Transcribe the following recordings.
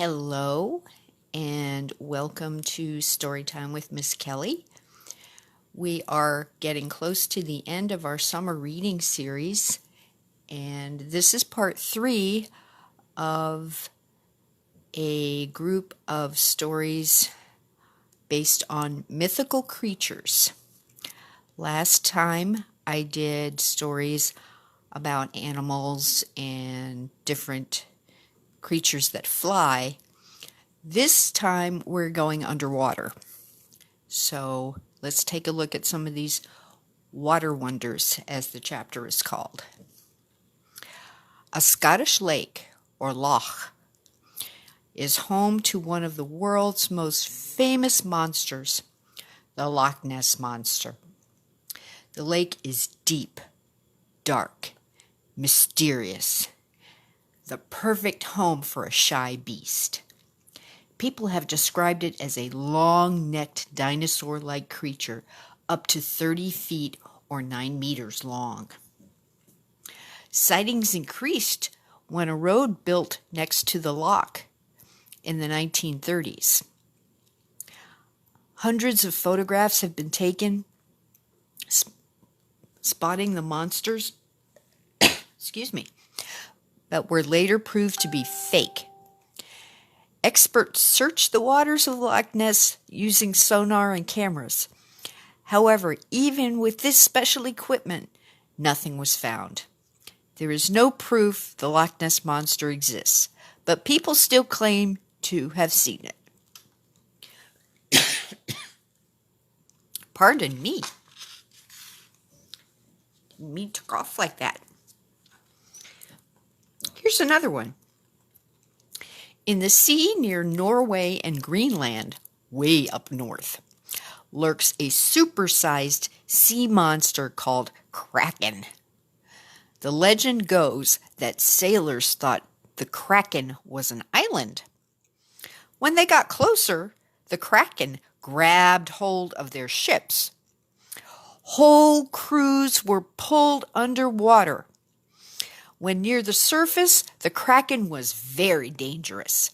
Hello and welcome to Storytime with Miss Kelly. We are getting close to the end of our summer reading series, and this is part 3 of a group of stories based on mythical creatures. Last time I did stories about animals and different creatures that fly. This time we're going underwater. So let's take a look at some of these water wonders, as the chapter is called. A Scottish lake, or loch, is home to one of the world's most famous monsters, the Loch Ness Monster. The lake is deep, dark, mysterious, the perfect home for a shy beast. People have described it as a long-necked dinosaur-like creature up to 30 feet or 9 meters long. Sightings increased when a road built next to the loch in the 1930s. Hundreds of photographs have been taken spotting the monsters that were later proved to be fake. Experts searched the waters of Loch Ness using sonar and cameras. However, even with this special equipment, nothing was found. There is no proof the Loch Ness Monster exists, but people still claim to have seen it. Pardon me. Didn't mean to cough like that. Here's another one. In the sea near Norway and Greenland, way up north, lurks a supersized sea monster called Kracken. The legend goes that sailors thought the Kraken was an island. When they got closer, the Kraken grabbed hold of their ships. Whole crews were pulled underwater. When near the surface, the Kraken was very dangerous.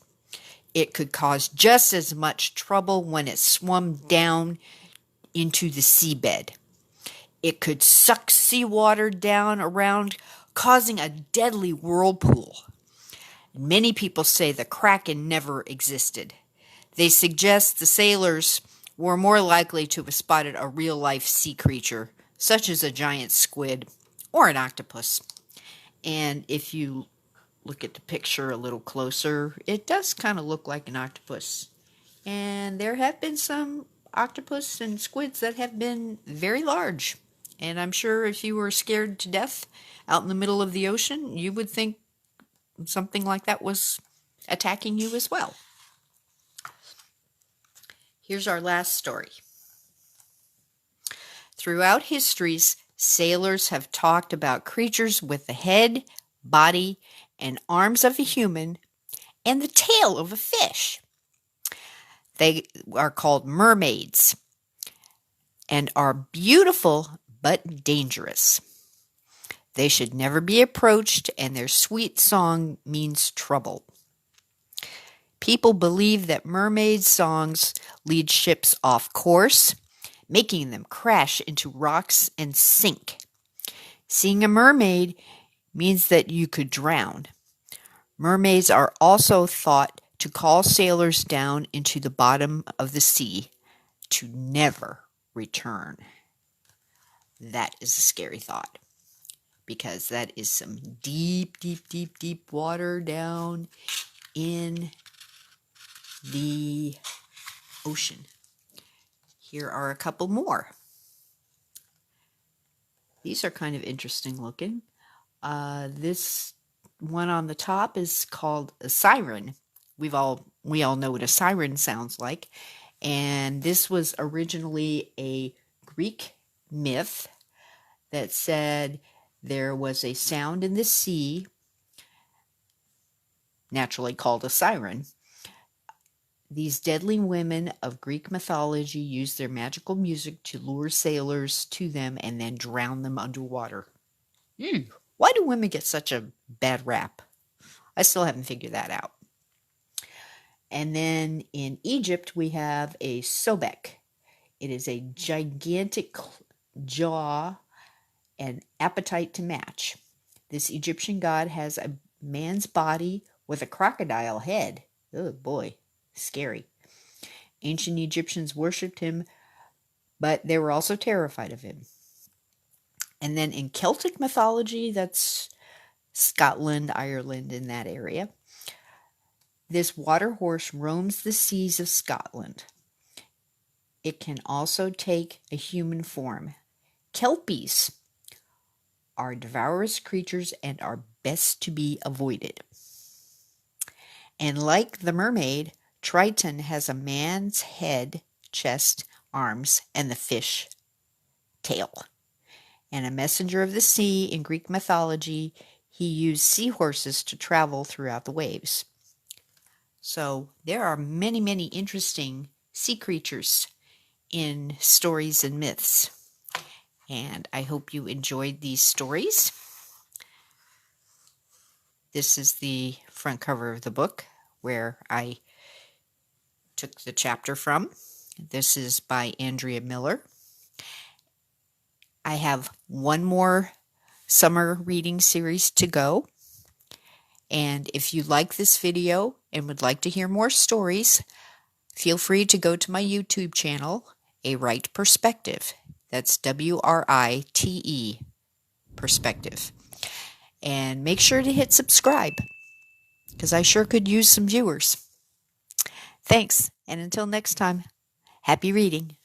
It could cause just as much trouble when it swam down into the seabed. It could suck seawater down around, causing a deadly whirlpool. Many people say the Kraken never existed. They suggest the sailors were more likely to have spotted a real-life sea creature, such as a giant squid or an octopus. And if you look at the picture a little closer, it does kind of look like an octopus. And there have been some octopus and squids that have been very large. And I'm sure if you were scared to death out in the middle of the ocean, you would think something like that was attacking you as well. Here's our last story. Throughout histories, sailors have talked about creatures with the head, body, and arms of a human and the tail of a fish. They are called mermaids and are beautiful but dangerous. They should never be approached, and their sweet song means trouble. People believe that mermaid songs lead ships off course, making them crash into rocks and sink. Seeing a mermaid means that you could drown. Mermaids are also thought to call sailors down into the bottom of the sea to never return. That is a scary thought, because that is some deep, deep, deep, deep water down in the ocean. Here are a couple more. These are kind of interesting looking. This one on the top is called a siren. We all know what a siren sounds like. And this was originally a Greek myth that said there was a sound in the sea, naturally called a siren. These deadly women of Greek mythology used their magical music to lure sailors to them and then drown them underwater. Why do women get such a bad rap? I still haven't figured that out. And then in Egypt, we have a sobek. It is a gigantic jaw and appetite to match. This Egyptian god has a man's body with a crocodile head. Oh boy, scary. Ancient Egyptians worshipped him, but they were also terrified of him. And then in Celtic mythology, that's Scotland, Ireland, in that area, this water horse roams the seas of Scotland. It can also take a human form. Kelpies are devourous creatures and are best to be avoided. And like the mermaid, Triton has a man's head, chest, arms, and the fish tail. And a messenger of the sea in Greek mythology, he used seahorses to travel throughout the waves. So there are many, many interesting sea creatures in stories and myths. And I hope you enjoyed these stories. This is the front cover of the book where I took the chapter from. This is by Andrea Miller. I have one more summer reading series to go. And if you like this video and would like to hear more stories, feel free to go to my YouTube channel, A Right Perspective. That's W-R-I-T-E, Perspective. And make sure to hit subscribe, because I sure could use some viewers. Thanks, and until next time, happy reading.